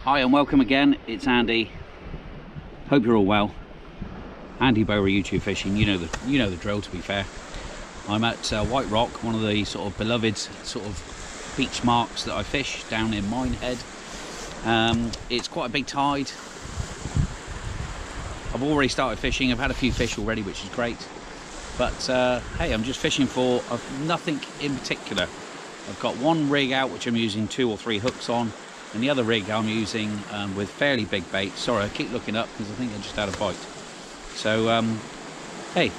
Hi and welcome again, it's Andy. Hope you're all well. Andy Bower YouTube Fishing, you know the drill, to be fair. I'm at White Rock, one of the sort of beloved sort of beach marks that I fish down in Minehead. It's quite a big tide. I've already started fishing, I've had a few fish already, which is great. But hey, I'm just fishing for nothing in particular. I've got one rig out which I'm using 2 or 3 hooks on, and the other rig I'm using with fairly big bait. Sorry, I keep looking up because I think I just had a bite. So hey,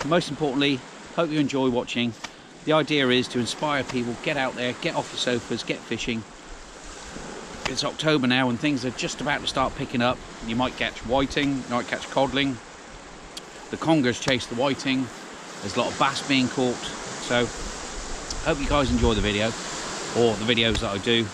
most importantly, hope you enjoy watching. The idea is to inspire people, get out there, get off your sofas, get fishing. It's October now and things are just about to start picking up. You might catch whiting, you might catch codling. The congers chase the whiting. There's a lot of bass being caught. So hope you guys enjoy the video, or the videos that I do.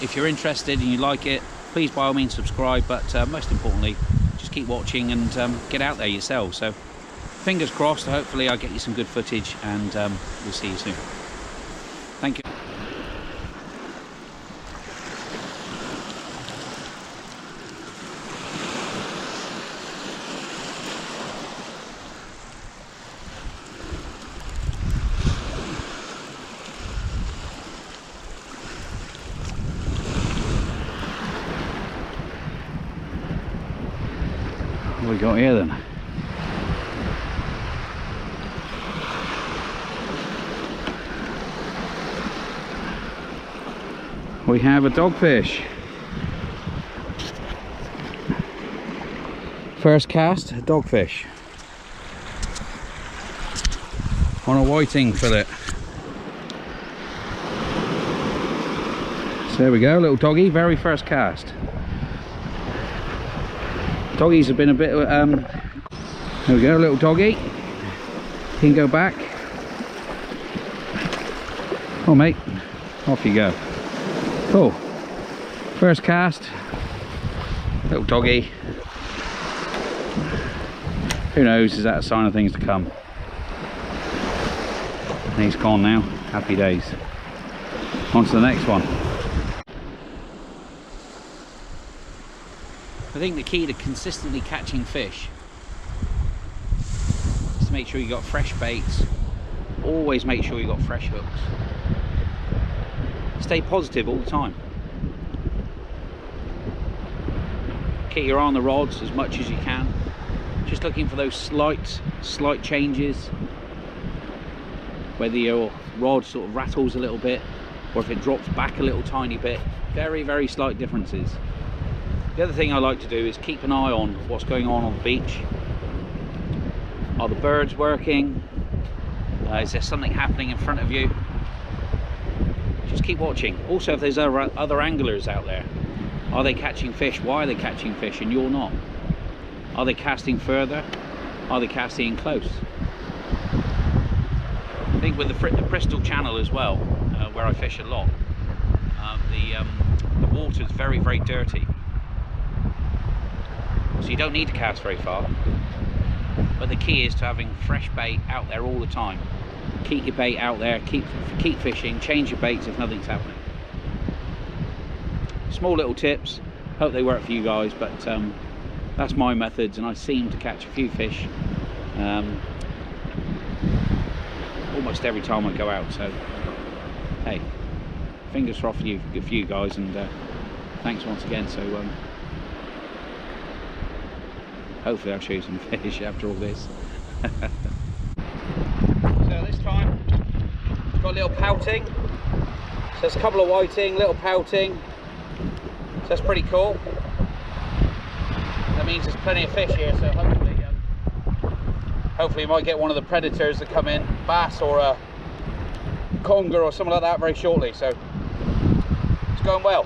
If you're interested and you like it, please by all means subscribe, but most importantly, just keep watching and get out there yourselves. So fingers crossed, hopefully I'll get you some good footage, and we'll see you soon. Thank you. What we got here then? We have a dogfish. First cast, a dogfish on a whiting fillet. So there we go, little doggy, very first cast. Doggies have been a bit there we go, little doggy. He can go back. Oh mate, off you go. Cool. First cast, little doggy. Who knows, is that a sign of things to come? And he's gone now, happy days. On to the next one. I think the key to consistently catching fish is to make sure you got fresh baits. Always make sure you got fresh hooks. Stay positive all the time. Keep your eye on the rods as much as you can. Just looking for those slight changes. Whether your rod sort of rattles a little bit, or if it drops back a little tiny bit. Very, very slight differences. The other thing I like to do is keep an eye on what's going on the beach. Are the birds working? Is there something happening in front of you? Just keep watching. Also, if there's other anglers out there, are they catching fish? Why are they catching fish and you're not? Are they casting further? Are they casting in close? I think with the Bristol Channel as well, where I fish a lot, the water's very, very dirty. So you don't need to cast very far, but the key is to having fresh bait out there all the time. Keep your bait out there, keep fishing, change your baits if nothing's happening. Small little tips, hope they work for you guys, but that's my methods, and I seem to catch a few fish almost every time I go out. So hey, fingers crossed for you guys, and thanks once again. So hopefully I'll show you some fish after all this. So this time, got a little pouting. So there's a couple of whiting, little pouting. So that's pretty cool. That means there's plenty of fish here, so hopefully you might get one of the predators that come in, bass or a conger or something like that very shortly. So it's going well.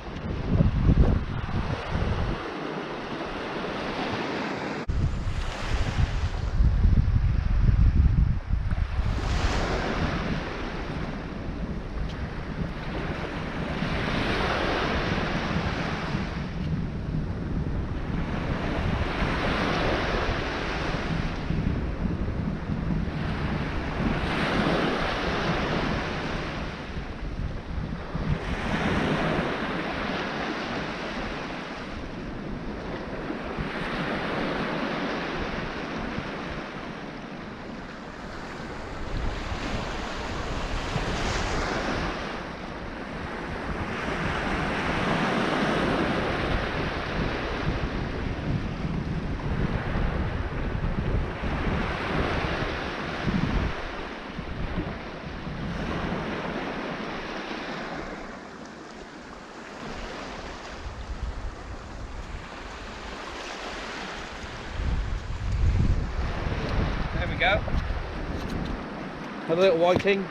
a little whiting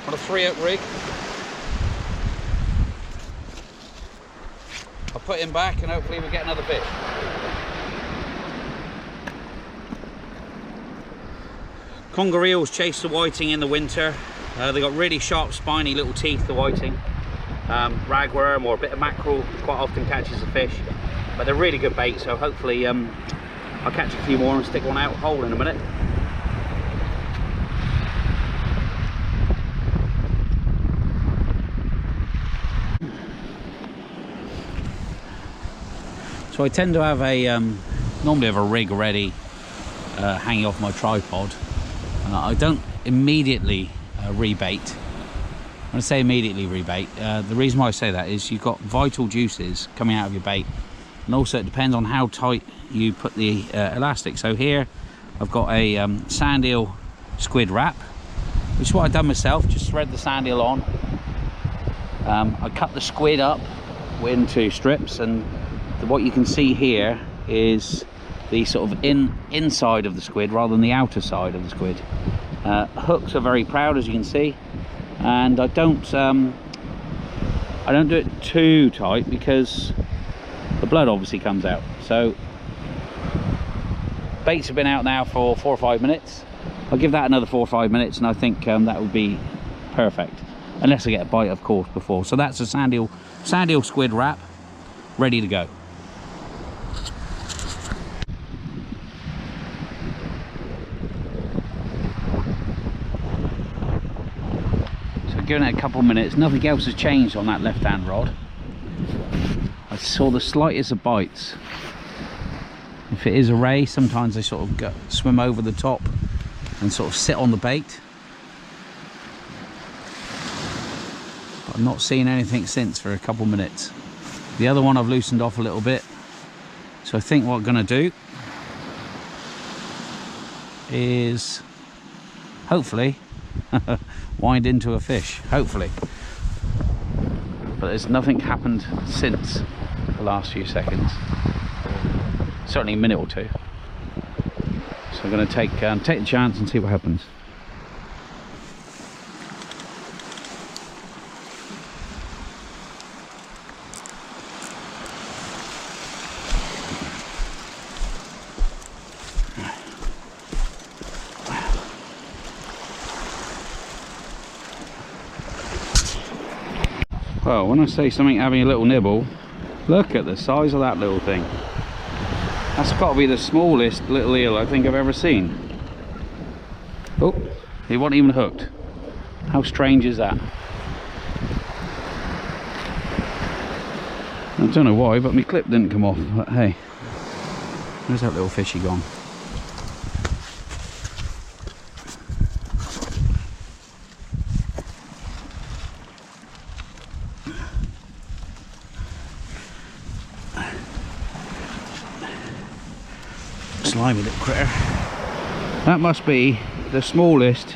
on a 3-hook rig. I'll put him back and hopefully we'll get another fish. Conger eels chase the whiting in the winter. They got really sharp, spiny little teeth, the whiting. Ragworm or a bit of mackerel quite often catches a fish, but they're really good bait, so hopefully I'll catch a few more and stick one out whole in a minute. So I tend to have a normally have a rig ready hanging off my tripod. I don't immediately rebait. When I say immediately rebait, the reason why I say that is you've got vital juices coming out of your bait, and also it depends on how tight you put the elastic. So here I've got a sand eel squid wrap, which is what I've done myself. Just thread the sand eel on. I cut the squid up into strips, and what you can see here is the sort of inside of the squid rather than the outer side of the squid. Hooks are very proud, as you can see, and I don't do it too tight because the blood obviously comes out. So baits have been out now for 4 or 5 minutes. I'll give that another 4 or 5 minutes, and I think that would be perfect, unless I get a bite, of course, before. So that's a sand eel squid wrap ready to go. Giving it a couple of minutes, nothing else has changed on that left hand rod. I saw the slightest of bites. If it is a ray, sometimes they sort of swim over the top and sort of sit on the bait. But I've not seen anything since for a couple of minutes. The other one I've loosened off a little bit. So I think what I'm going to do is hopefully wind into a fish, hopefully. But there's nothing happened since the last few seconds, certainly a minute or two. So I'm going to take the chance and see what happens. Well, when I say something having a little nibble, look at the size of that little thing. That's got to be the smallest little eel I think I've ever seen. Oh, he wasn't even hooked. How strange is that? I don't know why, but my clip didn't come off. But hey, where's that little fishy gone? Slimy little critter. That must be the smallest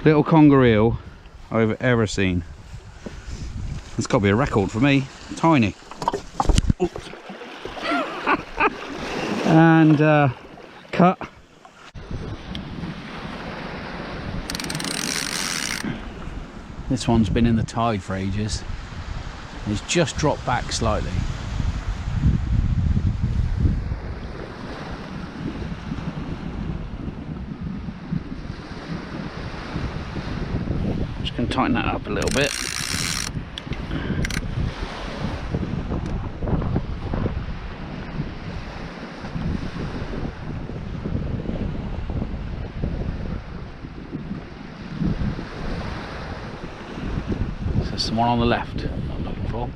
little conger eel I've ever seen. It's got to be a record for me. Tiny. Oops. And cut. This one's been in the tide for ages. It's just dropped back slightly. Going to tighten that up a little bit. So there's someone on the left I'm looking for.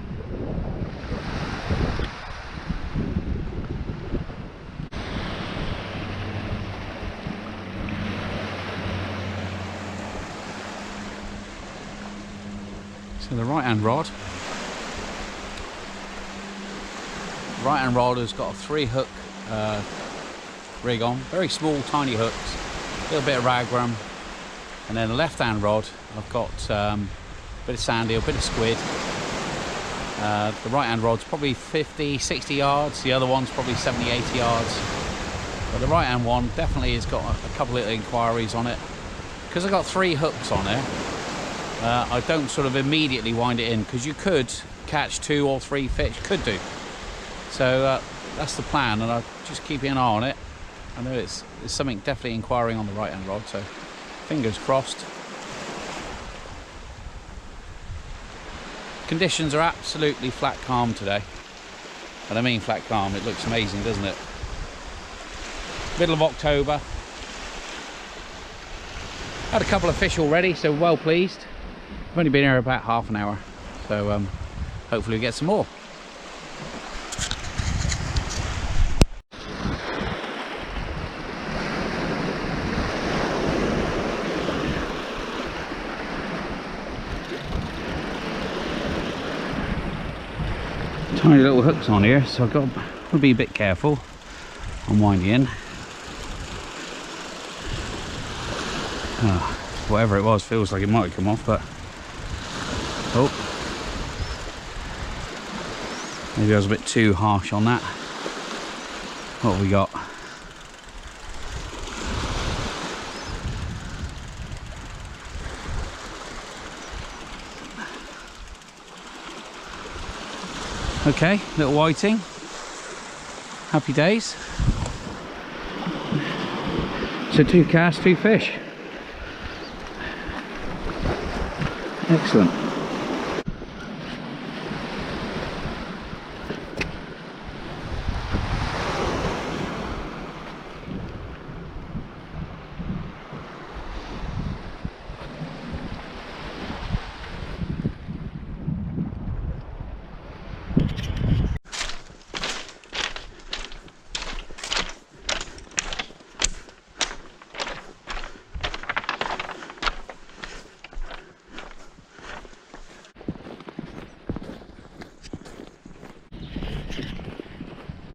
So the right hand rod has got a 3-hook rig on, very small tiny hooks, a little bit of ragworm, and then the left hand rod I've got a bit of sand eel, a bit of squid. The right hand rod's probably 50-60 yards, the other one's probably 70-80 yards, but the right hand one definitely has got a couple of inquiries on it. because I've got 3 hooks on there, I don't sort of immediately wind it in, because you could catch 2 or 3 fish, could do. So that's the plan, and I'll just keep an eye on it. I know there's something definitely inquiring on the right hand rod, so fingers crossed. Conditions are absolutely flat calm today, and I mean flat calm. It looks amazing, doesn't it? Middle of October. Had a couple of fish already, so well pleased. I've only been here about half an hour, so hopefully we get some more. Tiny little hooks on here, so I've got to be a bit careful on winding in. Oh, whatever it was feels like it might come off, but oh, maybe I was a bit too harsh on that. What have we got? Okay, little whiting. Happy days. So 2 casts, 2 fish. Excellent.